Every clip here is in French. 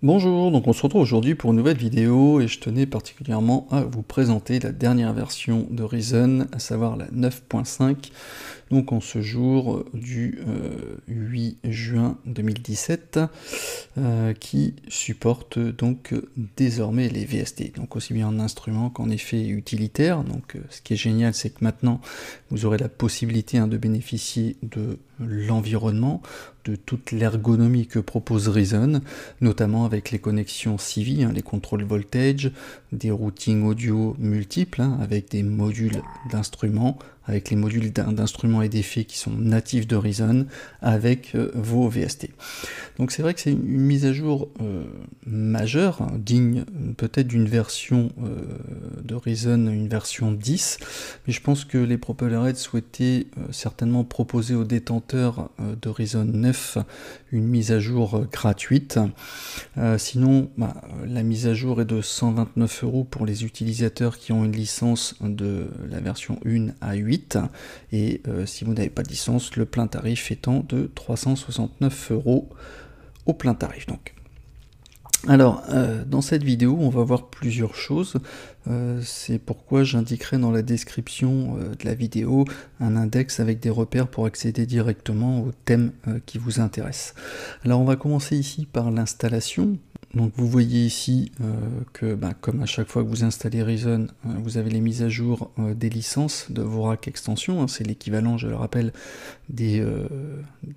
Bonjour, donc on se retrouve aujourd'hui pour une nouvelle vidéo et je tenais particulièrement à vous présenter la dernière version de Reason, à savoir la 9.5, donc en ce jour du 8 juin 2017, qui supporte donc désormais les VST, donc aussi bien en instrument qu'en effet utilitaire. Donc ce qui est génial, c'est que maintenant vous aurez la possibilité de bénéficier de l'environnement, de toute l'ergonomie que propose Reason, notamment avec les connexions CV, les contrôles voltage, des routings audio multiples, avec des modules d'instruments, avec les modules d'instruments et d'effets qui sont natifs de Reason, avec vos VST. Donc c'est vrai que c'est une mise à jour majeure, digne peut-être d'une version de Reason, une version 10, mais je pense que les Propellerheads souhaitaient certainement proposer aux détenteurs de Reason 9 une mise à jour gratuite. Sinon, la mise à jour est de 129 € pour les utilisateurs qui ont une licence de la version 1 à 8, et si vous n'avez pas de licence, le plein tarif étant de 369 € au plein tarif donc. Alors, dans cette vidéo, on va voir plusieurs choses. C'est pourquoi j'indiquerai dans la description de la vidéo un index avec des repères pour accéder directement au thème qui vous intéresse. Alors, on va commencer ici par l'installation. Donc vous voyez ici que comme à chaque fois que vous installez Reason, vous avez les mises à jour des licences de vos racks extensions, c'est l'équivalent, je le rappelle, des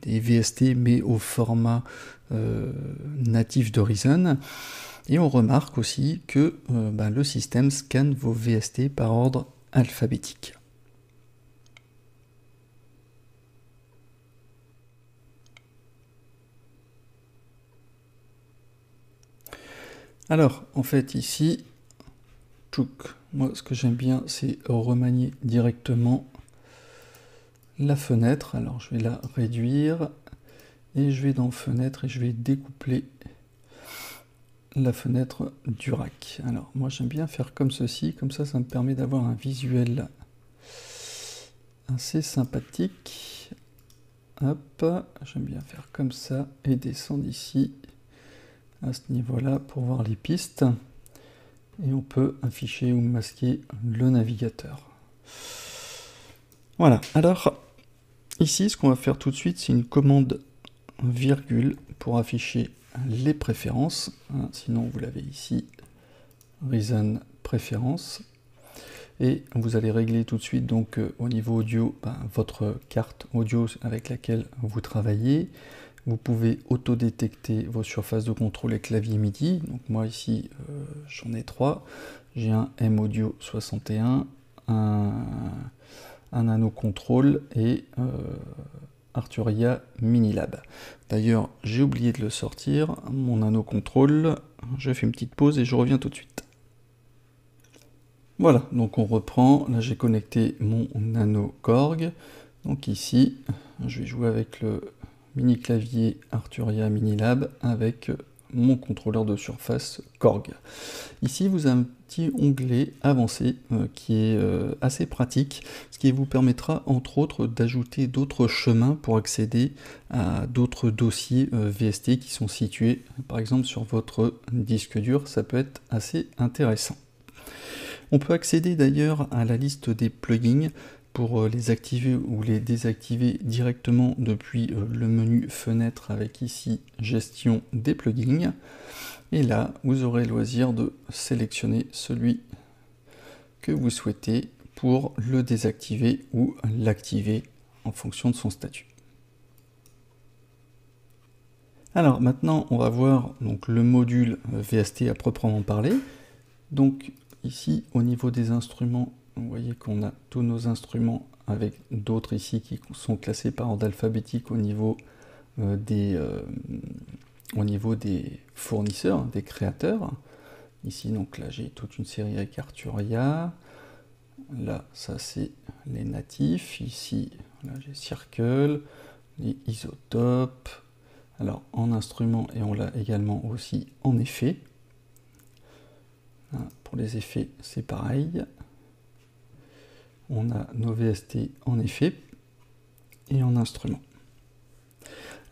VST mais au format natif de Reason. Et on remarque aussi que le système scanne vos VST par ordre alphabétique. Alors, en fait, ici, moi, ce que j'aime bien, c'est remanier directement la fenêtre. Alors, je vais la réduire, et je vais dans Fenêtre, et je vais découpler la fenêtre du rack. Alors, moi, j'aime bien faire comme ceci, comme ça me permet d'avoir un visuel assez sympathique. Hop, j'aime bien faire comme ça, et descendre ici, à ce niveau-là, pour voir les pistes. Et on peut afficher ou masquer le navigateur. Voilà, alors ici ce qu'on va faire tout de suite, c'est une commande virgule pour afficher les préférences, sinon vous l'avez ici, Reason préférences, et vous allez régler tout de suite donc au niveau audio votre carte audio avec laquelle vous travaillez. Vous pouvez auto-détecter vos surfaces de contrôle et clavier MIDI. Donc moi ici, j'en ai 3. J'ai un M-Audio 61, un Nano Control et Arturia Minilab. D'ailleurs, j'ai oublié de le sortir, mon Nano Control. Je fais une petite pause et je reviens tout de suite. Voilà, donc on reprend. Là, j'ai connecté mon Nano Korg. Donc ici, je vais jouer avec le mini clavier Arturia Minilab avec mon contrôleur de surface Korg. Ici vous avez un petit onglet avancé qui est assez pratique, ce qui vous permettra entre autres d'ajouter d'autres chemins pour accéder à d'autres dossiers VST qui sont situés par exemple sur votre disque dur. Ça peut être assez intéressant. On peut accéder d'ailleurs à la liste des plugins pour les activer ou les désactiver directement depuis le menu fenêtre avec ici gestion des plugins. Et là, vous aurez le loisir de sélectionner celui que vous souhaitez pour le désactiver ou l'activer en fonction de son statut. Alors maintenant, on va voir donc le module VST à proprement parler. Donc ici, au niveau des instruments, vous voyez qu'on a tous nos instruments avec d'autres ici qui sont classés par ordre alphabétique au niveau des fournisseurs, des créateurs. Ici, donc là, j'ai toute une série avec Arturia. Là, ça, c'est les natifs. Ici, là, j'ai Circle, les isotopes. Alors, en instrument, et on l'a également aussi en effet. Pour pour les effets, c'est pareil. On a nos VST en effet et en instrument.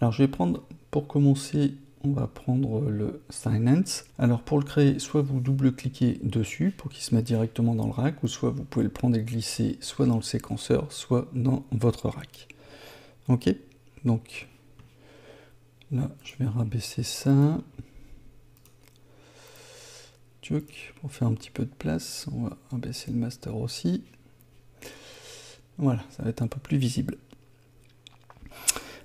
Alors je vais prendre, pour commencer, on va prendre le Silence. Alors pour le créer, soit vous double-cliquez dessus pour qu'il se mette directement dans le rack, ou soit vous pouvez le prendre et le glisser soit dans le séquenceur, soit dans votre rack. Ok, donc là je vais rabaisser ça. Pour faire un petit peu de place, on va abaisser le master aussi. Voilà, ça va être un peu plus visible.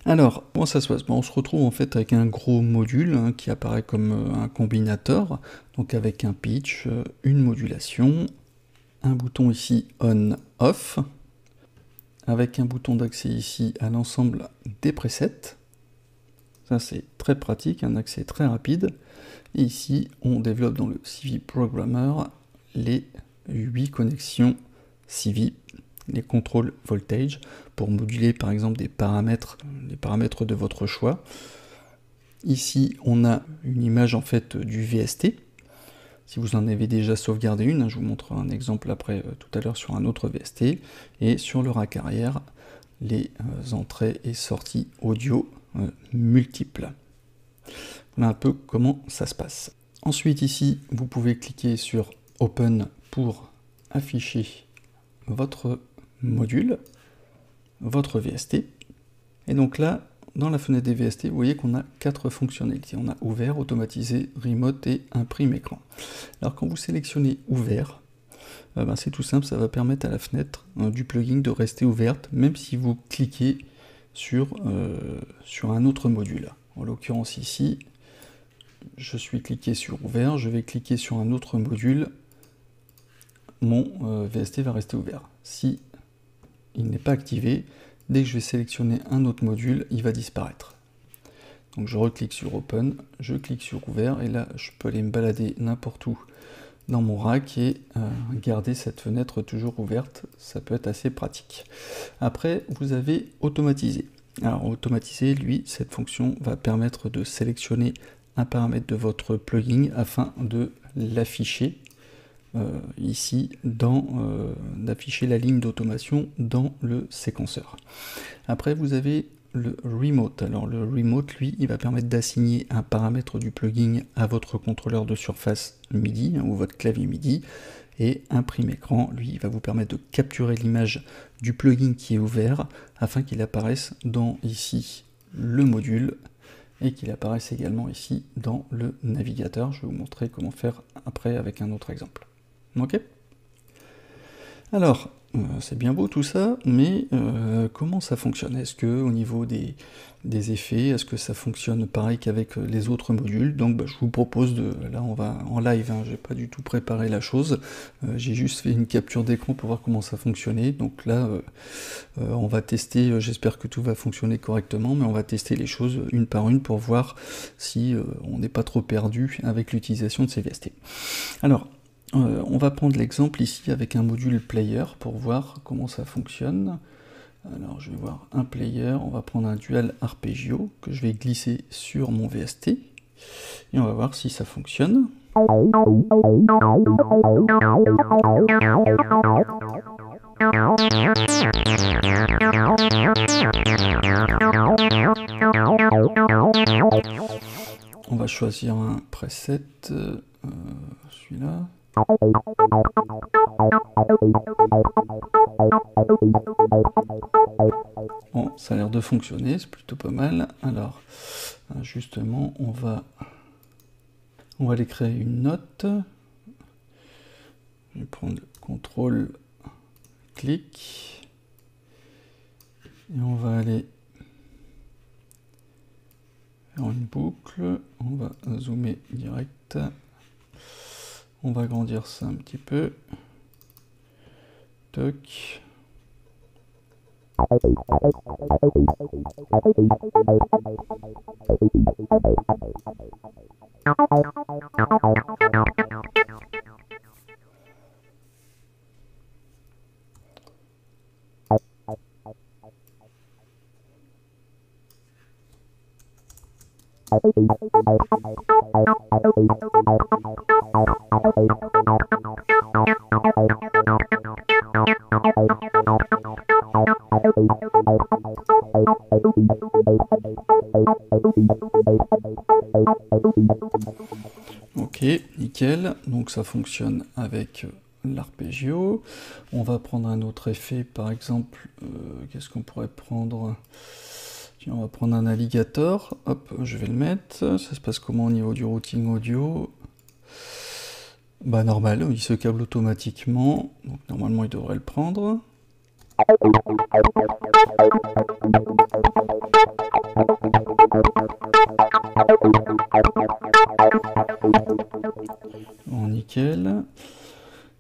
Alors, comment ça se passe? On se retrouve en fait avec un gros module qui apparaît comme un combinateur, donc avec un pitch, une modulation, un bouton ici on-off, avec un bouton d'accès ici à l'ensemble des presets. Ça c'est très pratique, un accès très rapide. Et ici, on développe dans le CV Programmer les 8 connexions CV, les contrôles voltage, pour moduler par exemple des paramètres, les paramètres de votre choix. Ici, on a une image en fait du VST. Si vous en avez déjà sauvegardé une, je vous montre un exemple après tout à l'heure sur un autre VST. Et sur le rack arrière, les entrées et sorties audio multiples. Voilà un peu comment ça se passe. Ensuite ici, vous pouvez cliquer sur Open pour afficher votre module, votre VST. Et donc là, dans la fenêtre des VST, vous voyez qu'on a 4 fonctionnalités. On a ouvert, automatisé, remote et imprime écran. Alors quand vous sélectionnez ouvert, c'est tout simple, ça va permettre à la fenêtre du plugin de rester ouverte, même si vous cliquez sur un autre module. En l'occurrence ici, je suis cliqué sur ouvert, je vais cliquer sur un autre module, mon VST va rester ouvert. Si il n'est pas activé, dès que je vais sélectionner un autre module, il va disparaître. Donc je reclique sur Open, je clique sur Ouvert, et là je peux aller me balader n'importe où dans mon rack et garder cette fenêtre toujours ouverte, ça peut être assez pratique. Après, vous avez Automatisé. Alors Automatisé, lui, cette fonction va permettre de sélectionner un paramètre de votre plugin afin de l'afficher ici, d'afficher la ligne d'automation dans le séquenceur. Après, vous avez le Remote. Alors le Remote, lui, il va permettre d'assigner un paramètre du plugin à votre contrôleur de surface MIDI ou votre clavier MIDI. Et Imprime écran, lui, il va vous permettre de capturer l'image du plugin qui est ouvert afin qu'il apparaisse dans ici le module et qu'il apparaisse également ici dans le navigateur. Je vais vous montrer comment faire après avec un autre exemple. Ok? Alors, c'est bien beau tout ça, mais comment ça fonctionne? Est-ce que au niveau des effets, est-ce que ça fonctionne pareil qu'avec les autres modules? Donc je vous propose là on va en live, j'ai pas du tout préparé la chose, j'ai juste fait une capture d'écran pour voir comment ça fonctionnait. Donc là on va tester, j'espère que tout va fonctionner correctement, mais on va tester les choses une par une pour voir si on n'est pas trop perdu avec l'utilisation de ces VST. Alors, on va prendre l'exemple ici avec un module player pour voir comment ça fonctionne. Alors je vais voir un player, on va prendre un dual arpeggio que je vais glisser sur mon VST et on va voir si ça fonctionne. On va choisir un preset, celui-là. Bon, ça a l'air de fonctionner, c'est plutôt pas mal. Alors, justement, on va aller créer une note. Je vais prendre CTRL, clic, et on va aller faire une boucle. On va zoomer direct. On va agrandir ça un petit peu. Toc. Ok, nickel. Donc ça fonctionne avec l'arpeggio. On va prendre un autre effet, par exemple, qu'est-ce qu'on pourrait prendre? Tiens, on va prendre un alligator. Hop, je vais le mettre. Ça se passe comment au niveau du routing audio? Bah normal, il se câble automatiquement. Donc normalement il devrait le prendre. Bon, nickel.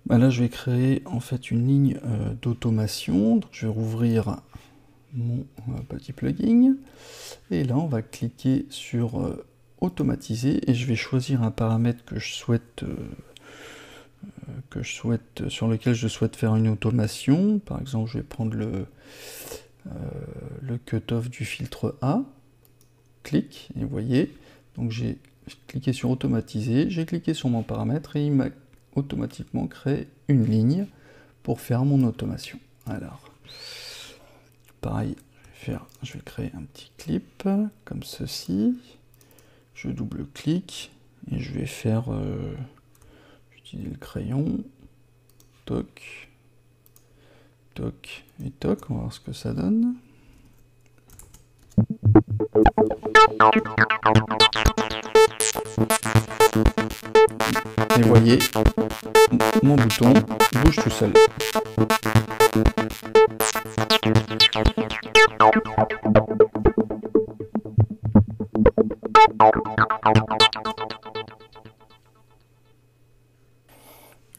Bah là je vais créer en fait une ligne d'automation. Donc je vais rouvrir mon petit plugin. Et là on va cliquer sur automatiser et je vais choisir un paramètre que je souhaite sur lequel je souhaite faire une automation. Par exemple, je vais prendre le cutoff du filtre A. Clic, et vous voyez, donc j'ai cliqué sur automatiser, j'ai cliqué sur mon paramètre et il m'a automatiquement créé une ligne pour faire mon automation. Alors, pareil, je vais créer un petit clip comme ceci. Je double-clique et je vais faire le crayon, toc, toc et toc, on va voir ce que ça donne. Et voyez, mon bouton bouge tout seul.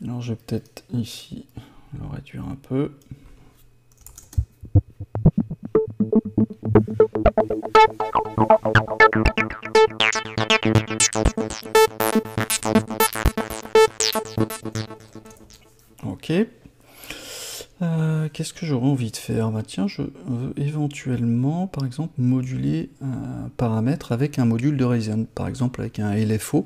Alors je vais peut-être ici le réduire un peu. Ok. Qu'est-ce que j'aurais envie de faire? Bah tiens, je veux éventuellement, par exemple, moduler un paramètre avec un module de Reason, par exemple avec un LFO.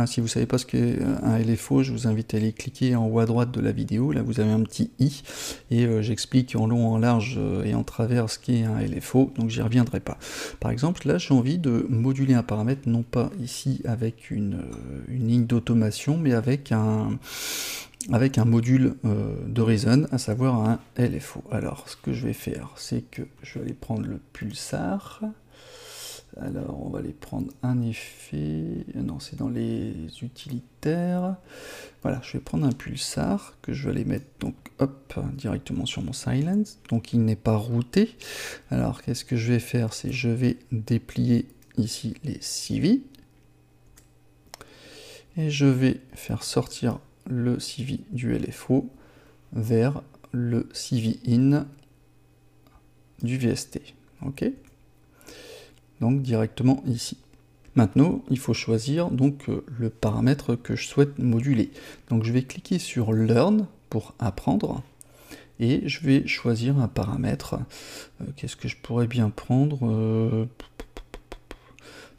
Si vous ne savez pas ce qu'est un LFO, je vous invite à aller cliquer en haut à droite de la vidéo. Là, vous avez un petit i et j'explique en long, en large et en travers ce qu'est un LFO, donc j'y reviendrai pas. Par exemple, là, j'ai envie de moduler un paramètre, non pas ici avec une ligne d'automation, mais avec un module de Reason, à savoir un LFO. Alors, ce que je vais faire, c'est que je vais aller prendre le pulsar. Alors, on va aller prendre un effet... Non, c'est dans les utilitaires. Voilà, je vais prendre un pulsar que je vais aller mettre, donc, hop, directement sur mon silence. Donc, il n'est pas routé. Alors, qu'est-ce que je vais faire? C'est je vais déplier ici les CV. Et je vais faire sortir le CV du LFO vers le CV in du VST. Ok, donc directement ici. Maintenant, il faut choisir donc le paramètre que je souhaite moduler. Donc je vais cliquer sur Learn pour apprendre et je vais choisir un paramètre. Qu'est-ce que je pourrais bien prendre?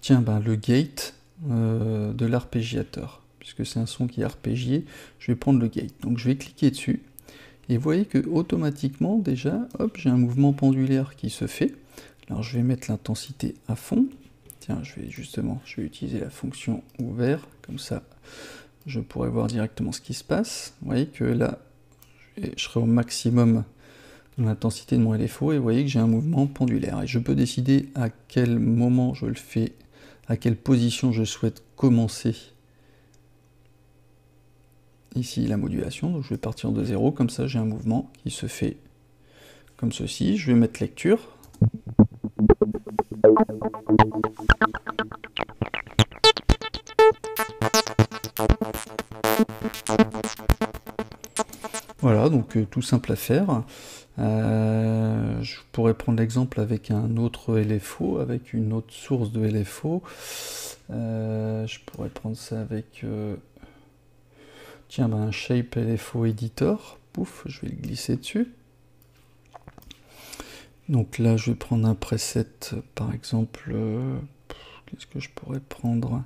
Tiens, ben, le gate de l'arpégiateur. Puisque c'est un son qui est arpégié, je vais prendre le gate. Donc je vais cliquer dessus, et vous voyez que automatiquement, déjà, hop, j'ai un mouvement pendulaire qui se fait. Alors je vais mettre l'intensité à fond. Tiens, je vais utiliser la fonction ouvert, comme ça, je pourrais voir directement ce qui se passe. Vous voyez que là, je serai au maximum de l'intensité de mon LFO, et vous voyez que j'ai un mouvement pendulaire. Et je peux décider à quel moment je le fais, à quelle position je souhaite commencer ici la modulation. Donc je vais partir de 0, comme ça j'ai un mouvement qui se fait comme ceci. Je vais mettre lecture. Voilà, donc tout simple à faire. Je pourrais prendre l'exemple avec un autre LFO, avec une autre source de LFO. Je pourrais prendre ça avec... tiens, ben, un Shape LFO Editor. Pouf, je vais le glisser dessus. Donc là, je vais prendre un preset, par exemple... qu'est-ce que je pourrais prendre?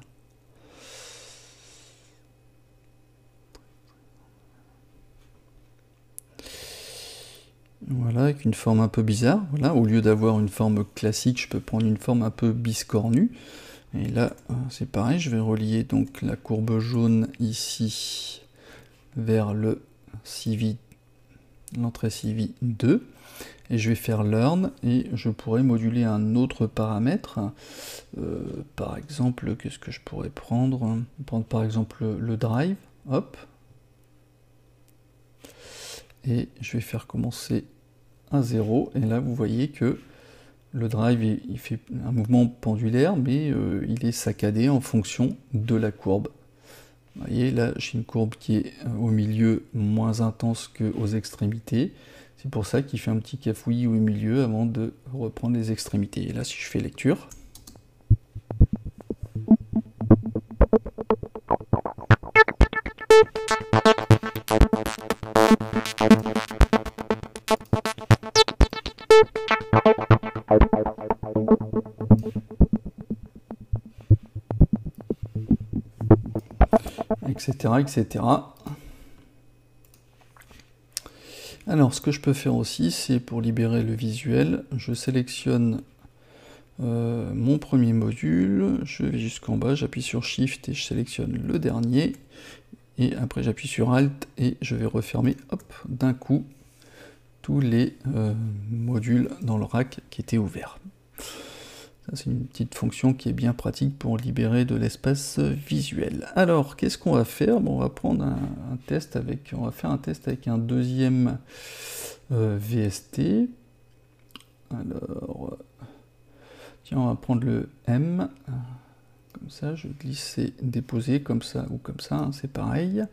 Voilà, avec une forme un peu bizarre. Voilà, au lieu d'avoir une forme classique, je peux prendre une forme un peu biscornue. Et là, c'est pareil, je vais relier donc la courbe jaune ici vers le CV, l'entrée CV 2. Et je vais faire learn, et je pourrais moduler un autre paramètre. Par exemple, qu'est-ce que je pourrais prendre? Prendre par exemple le drive, hop. Et je vais faire commencer à 0, et là vous voyez que le drive, il fait un mouvement pendulaire, mais il est saccadé en fonction de la courbe. Vous voyez, là, j'ai une courbe qui est au milieu moins intense qu'aux extrémités. C'est pour ça qu'il fait un petit cafouillis au milieu avant de reprendre les extrémités. Et là, si je fais lecture, etc., etc. Alors, ce que je peux faire aussi, c'est pour libérer le visuel, je sélectionne mon premier module, je vais jusqu'en bas, j'appuie sur Shift et je sélectionne le dernier, et après j'appuie sur Alt et je vais refermer, hop, d'un coup, tous les modules dans le rack qui étaient ouverts. C'est une petite fonction qui est bien pratique pour libérer de l'espace visuel. Alors, qu'est-ce qu'on va faire? Bon, on va prendre un test avec, on va faire un test avec un deuxième VST. Alors, tiens, on va prendre le M, comme ça, je glisse et déposer comme ça ou comme ça, hein, c'est pareil.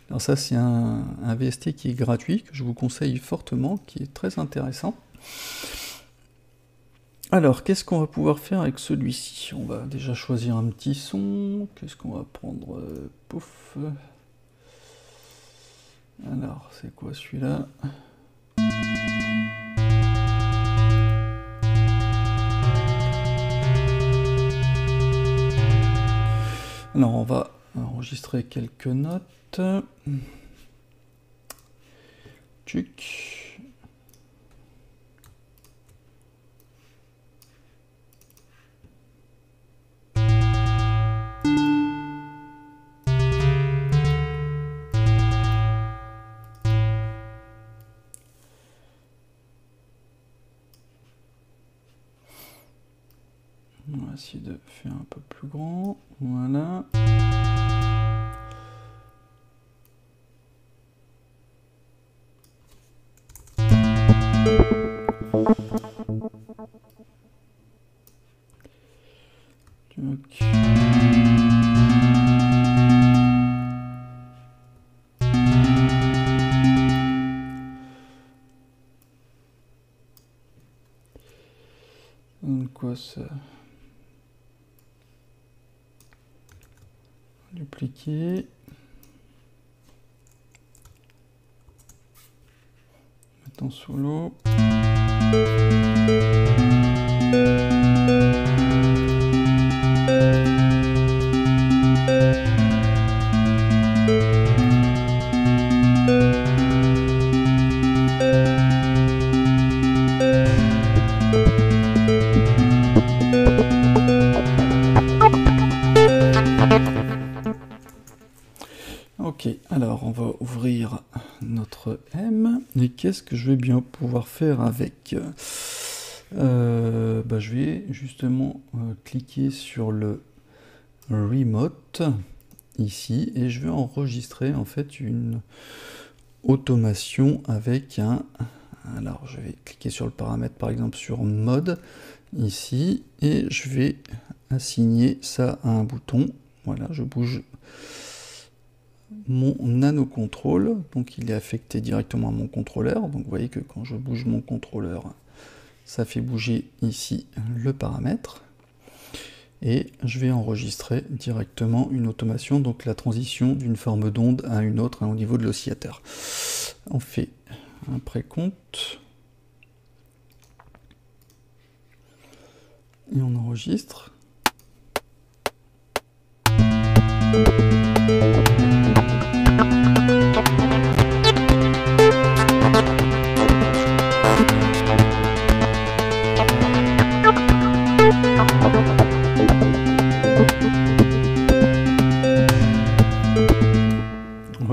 Alors ça, c'est un VST qui est gratuit, que je vous conseille fortement, qui est très intéressant. Alors, qu'est-ce qu'on va pouvoir faire avec celui-ci? On va déjà choisir un petit son. Qu'est-ce qu'on va prendre? Pouf. Alors, c'est quoi celui-là? Alors, on va enregistrer quelques notes. Tchuc. On va essayer de faire un peu plus grand. Voilà. Quoi ça? Dupliquer. Mettre en solo. Ok, alors on va ouvrir notre M, et qu'est-ce que je vais bien pouvoir faire avec? Je vais justement cliquer sur le Remote, ici, et je vais enregistrer en fait une automation avec un... Alors je vais cliquer sur le paramètre par exemple sur Mode, ici, et je vais assigner ça à un bouton. Voilà, je bouge mon nano contrôle, donc il est affecté directement à mon contrôleur. Donc vous voyez que quand je bouge mon contrôleur, ça fait bouger ici le paramètre. Et je vais enregistrer directement une automation, donc la transition d'une forme d'onde à une autre au niveau de l'oscillateur. On fait un précompte. Et on enregistre.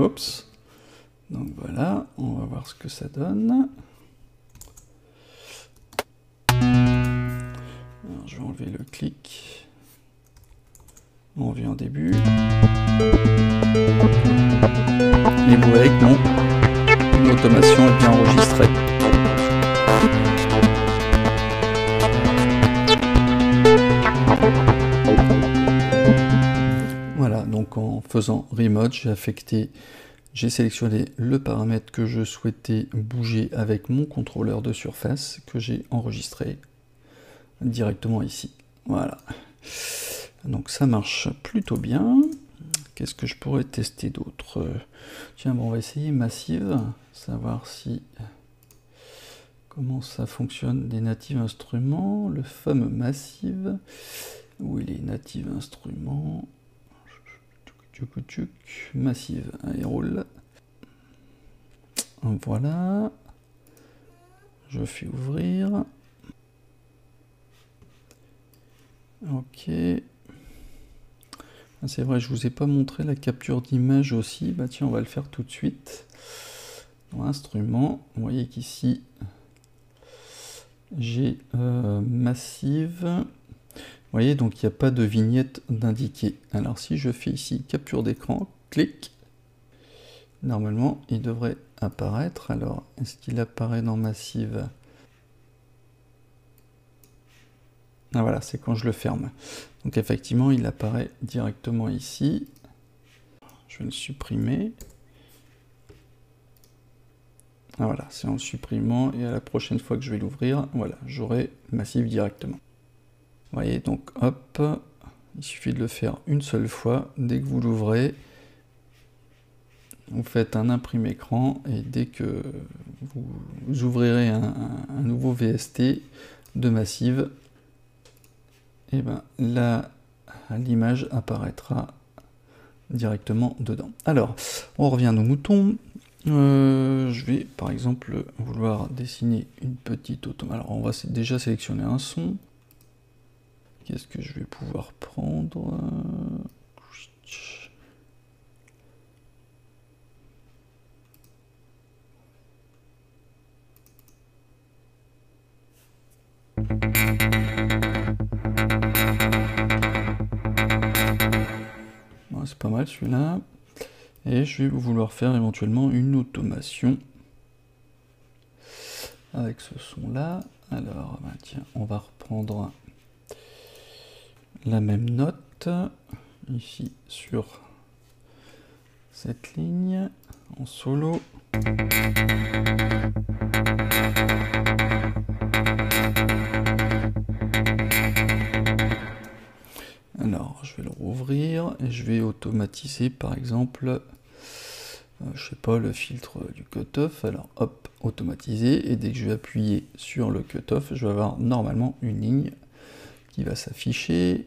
Oups. Donc voilà, on va voir ce que ça donne. Alors, je vais enlever le clic. On revient en début. Et vous voyez que non, l'automation est bien enregistrée. Voilà, donc en faisant Remote, j'ai sélectionné le paramètre que je souhaitais bouger avec mon contrôleur de surface que j'ai enregistré directement ici. Voilà. Donc ça marche plutôt bien. Qu'est-ce que je pourrais tester d'autre? Tiens, bon, on va essayer Massive, savoir si comment ça fonctionne des Native Instruments. Le fameux Massive, où il est Native Instruments, Massive, il roule. Voilà. Je fais ouvrir. Ok. C'est vrai, je vous ai pas montré la capture d'image aussi. Bah tiens, on va le faire tout de suite. Dans Instruments, vous voyez qu'ici, j'ai Massive. Vous voyez, donc il n'y a pas de vignette d'indiquer. Alors si je fais ici capture d'écran, clic, normalement il devrait apparaître. Alors, est-ce qu'il apparaît dans Massive? Ah voilà, c'est quand je le ferme. Donc effectivement, il apparaît directement ici. Je vais le supprimer. Ah voilà, c'est en le supprimant, et à la prochaine fois que je vais l'ouvrir, voilà, j'aurai Massive directement. Vous voyez, donc hop, il suffit de le faire une seule fois. Dès que vous l'ouvrez, vous faites un imprime écran, et dès que vous ouvrirez un nouveau VST de Massive, et ben là, l'image apparaîtra directement dedans. Alors, on revient à nos moutons. Je vais par exemple vouloir dessiner une petite automate. Alors on va déjà sélectionner un son. Qu'est-ce que je vais pouvoir prendre? C'est pas mal celui-là. Et je vais vouloir faire éventuellement une automation avec ce son-là. Alors, ben tiens, on va reprendre la même note ici sur cette ligne en solo. Alors, je vais le rouvrir et je vais automatiser par exemple, je sais pas, le filtre du cutoff. Alors hop, automatiser, et dès que je vais appuyer sur le cutoff, je vais avoir normalement une ligne qui va s'afficher.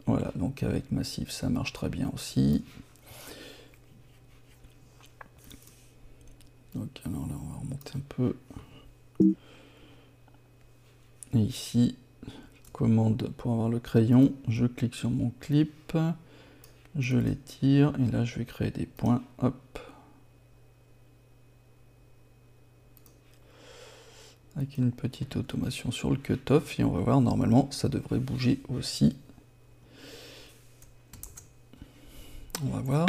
Voilà, donc avec Massive ça marche très bien aussi. Donc alors là on va remonter un peu. Et ici, commande pour avoir le crayon, je clique sur mon clip, je l'étire, et là je vais créer des points, hop. Avec une petite automation sur le cutoff, et on va voir, normalement ça devrait bouger aussi. On va voir.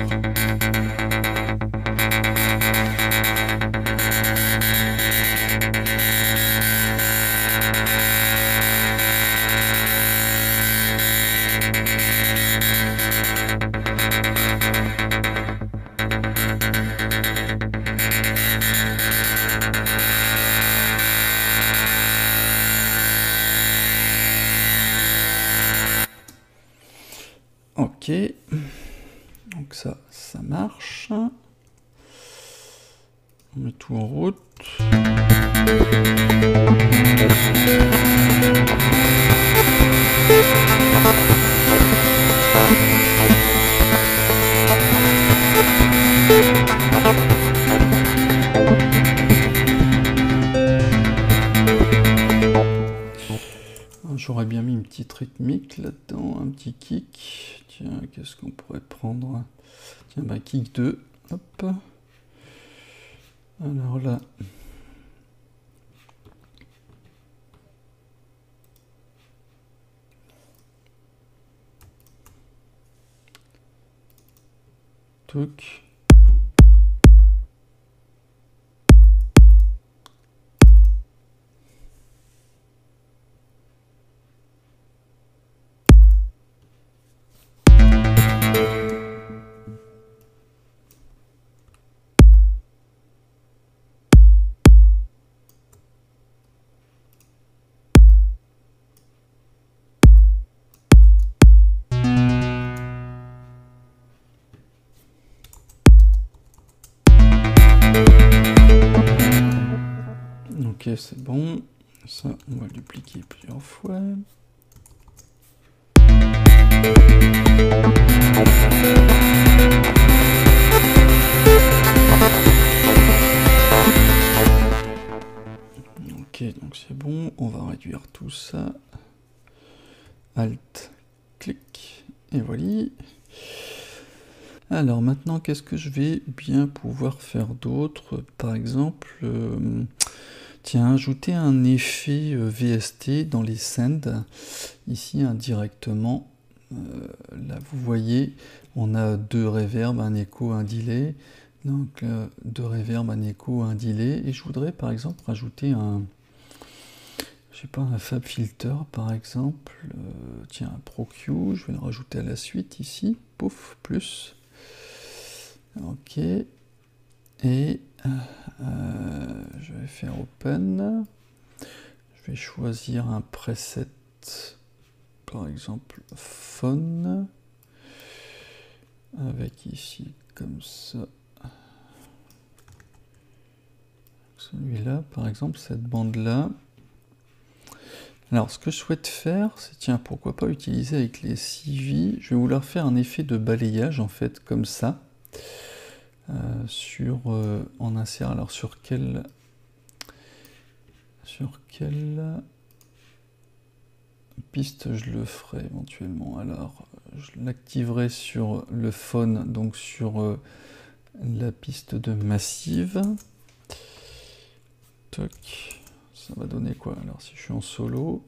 Ok, donc ça marche. On met tout en route. J'aurais bien mis une petite rythmique là-dedans, un petit kick. Tiens, qu'est-ce qu'on pourrait prendre? Tiens, bah kick 2. Hop. Alors là, truc. Ok, c'est bon. Ça, on va le dupliquer plusieurs fois. Ok, donc c'est bon. On va réduire tout ça. Alt, clic, et voilà. Alors maintenant, qu'est-ce que je vais bien pouvoir faire d'autre? Par exemple, tiens, ajouter un effet VST dans les sends, ici indirectement. Là, vous voyez, on a 2 reverbs, un écho, un delay. Donc 2 reverbs, un écho, un delay. Et je voudrais par exemple rajouter un, je sais pas, un Fab Filter par exemple. Tiens, un ProQ, je vais le rajouter à la suite ici. Pouf, plus. Ok. Et je vais faire Open. Je vais choisir un preset, par exemple Phone, avec ici comme ça. Celui-là, par exemple, cette bande-là. Alors, ce que je souhaite faire, c'est, tiens, pourquoi pas utiliser avec les CV. Je vais vouloir faire un effet de balayage, en fait, comme ça. En insert, alors sur quelle piste je le ferai éventuellement? Alors, je l'activerai sur le phone, donc sur la piste de Massive. Toc. Ça va donner quoi? Alors si je suis en solo.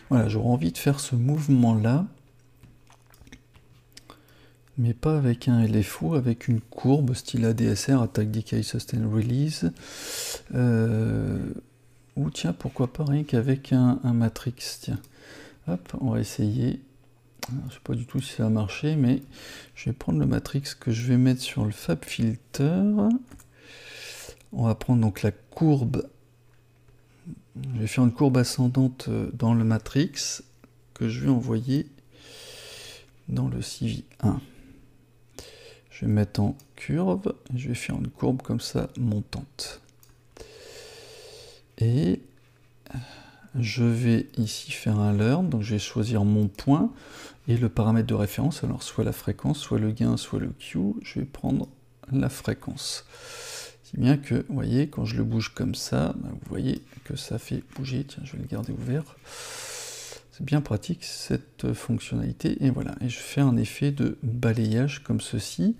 Voilà, j'aurais envie de faire ce mouvement-là, mais pas avec un LFO, avec une courbe style ADSR, Attack, Decay, Sustain, Release. Ou tiens, pourquoi pas rien qu'avec un matrix, tiens. Hop, on va essayer. Alors, je ne sais pas du tout si ça va marcher, mais je vais prendre le matrix que je vais mettre sur le Fab Filter. On va prendre donc la courbe. Je vais faire une courbe ascendante dans le matrix que je vais envoyer dans le CV1. Je vais mettre en curve, et je vais faire une courbe comme ça, montante. Et je vais ici faire un learn, donc je vais choisir mon point et le paramètre de référence, alors soit la fréquence, soit le gain, soit le Q, je vais prendre la fréquence. Si bien que, vous voyez, quand je le bouge comme ça, vous voyez que ça fait bouger, tiens, je vais le garder ouvert. C'est bien pratique cette fonctionnalité, et voilà, et je fais un effet de balayage comme ceci,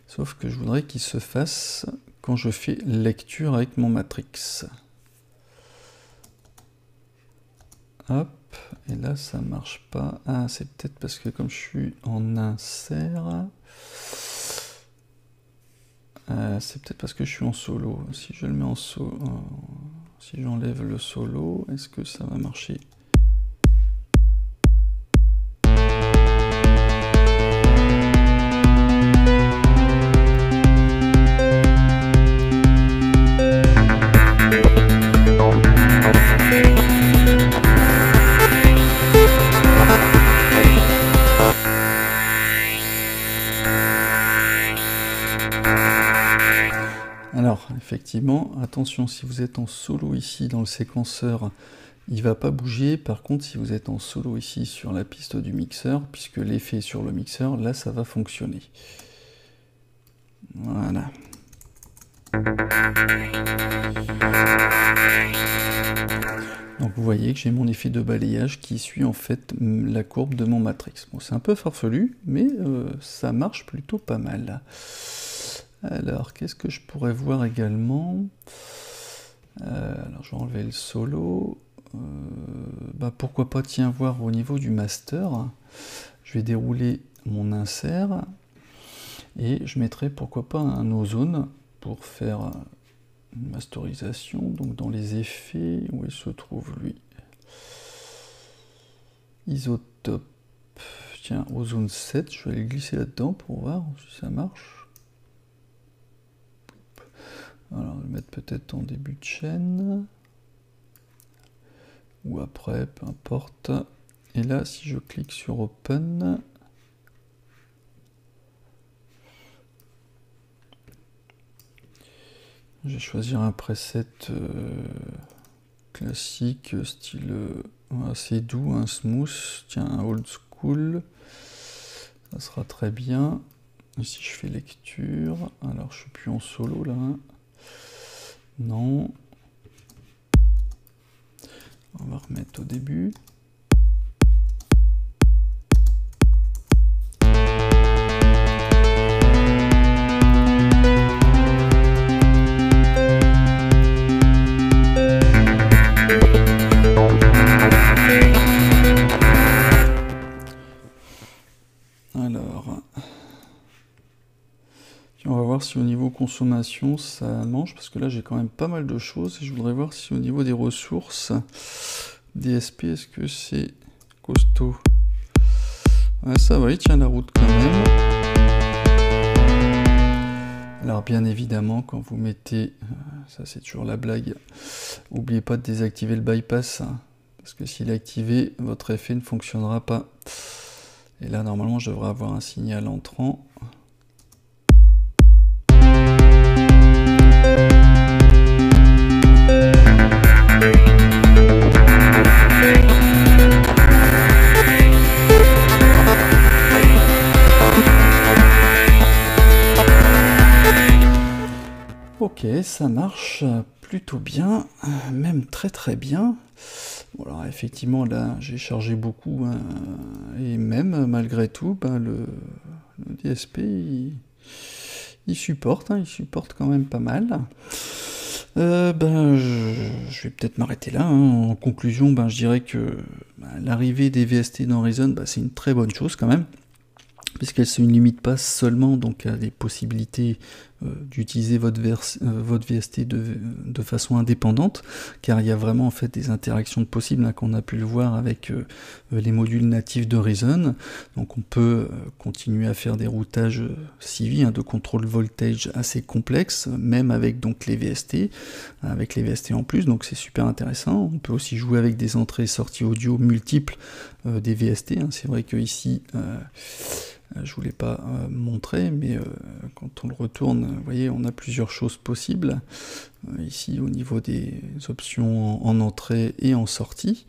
sauf que je voudrais qu'il se fasse quand je fais lecture avec mon matrix. Hop, et là ça marche pas. Ah, c'est peut-être parce que comme je suis en insert, c'est peut-être parce que je suis en solo. Si je le mets en solo, si j'enlève le solo, est-ce que ça va marcher? Alors, effectivement, attention, si vous êtes en solo ici dans le séquenceur, Il va pas bouger, par contre si vous êtes en solo ici sur la piste du mixeur, puisque l'effet est sur le mixeur, là ça va fonctionner. Voilà. Donc vous voyez que j'ai mon effet de balayage qui suit en fait la courbe de mon matrix. Bon, c'est un peu farfelu, mais ça marche plutôt pas mal. Alors, qu'est-ce que je pourrais voir également? Alors, je vais enlever le solo. Pourquoi pas, tiens, voir au niveau du master. Je vais dérouler mon insert et je mettrai pourquoi pas un ozone pour faire une masterisation. Donc dans les effets, où il se trouve lui? Isotope. Tiens, ozone 7, je vais aller glisser là-dedans pour voir si ça marche. Alors, je vais le mettre peut-être en début de chaîne. Ou après, peu importe. Et là, si je clique sur Open, je vais choisir un preset classique, style assez doux, un smooth, tiens, un old school. Ça sera très bien. Et si je fais lecture, alors je suis plus en solo là. Non. On va remettre au début. Alors, on va voir si au niveau consommation ça mange, parce que là j'ai quand même pas mal de choses et je voudrais voir si au niveau des ressources DSP, est-ce que c'est costaud? Ouais, ça va, il tient la route quand même. Alors bien évidemment, quand vous mettez, ça c'est toujours la blague, n'oubliez pas de désactiver le bypass, parce que s'il est activé, votre effet ne fonctionnera pas. Et là normalement je devrais avoir un signal entrant. Ok, ça marche plutôt bien, même très bien. Bon, alors effectivement là j'ai chargé beaucoup, hein, et même malgré tout, le DSP il supporte, hein, il supporte quand même pas mal. Je vais peut-être m'arrêter là, hein. En conclusion, je dirais que l'arrivée des VST dans Reason, c'est une très bonne chose quand même, puisqu'elle ne se limite pas seulement donc à des possibilités d'utiliser votre VST de façon indépendante, car il y a vraiment en fait des interactions possibles, hein, qu'on a pu le voir avec les modules natifs de Reason. Donc on peut continuer à faire des routages CV, hein, de contrôle voltage assez complexes, même avec donc les VST, avec les VST en plus, donc c'est super intéressant. On peut aussi jouer avec des entrées et sorties audio multiples des VST, hein. C'est vrai que ici je voulais pas montrer, mais quand on le retourne, vous voyez, on a plusieurs choses possibles. Ici, au niveau des options en entrée et en sortie.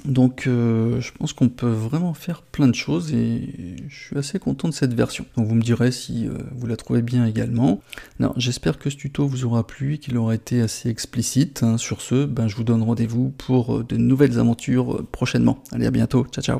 Donc, je pense qu'on peut vraiment faire plein de choses et je suis assez content de cette version. Donc, vous me direz si vous la trouvez bien également. Alors, j'espère que ce tuto vous aura plu, qu'il aura été assez explicite, hein. Sur ce, je vous donne rendez-vous pour de nouvelles aventures prochainement. Allez, à bientôt. Ciao, ciao.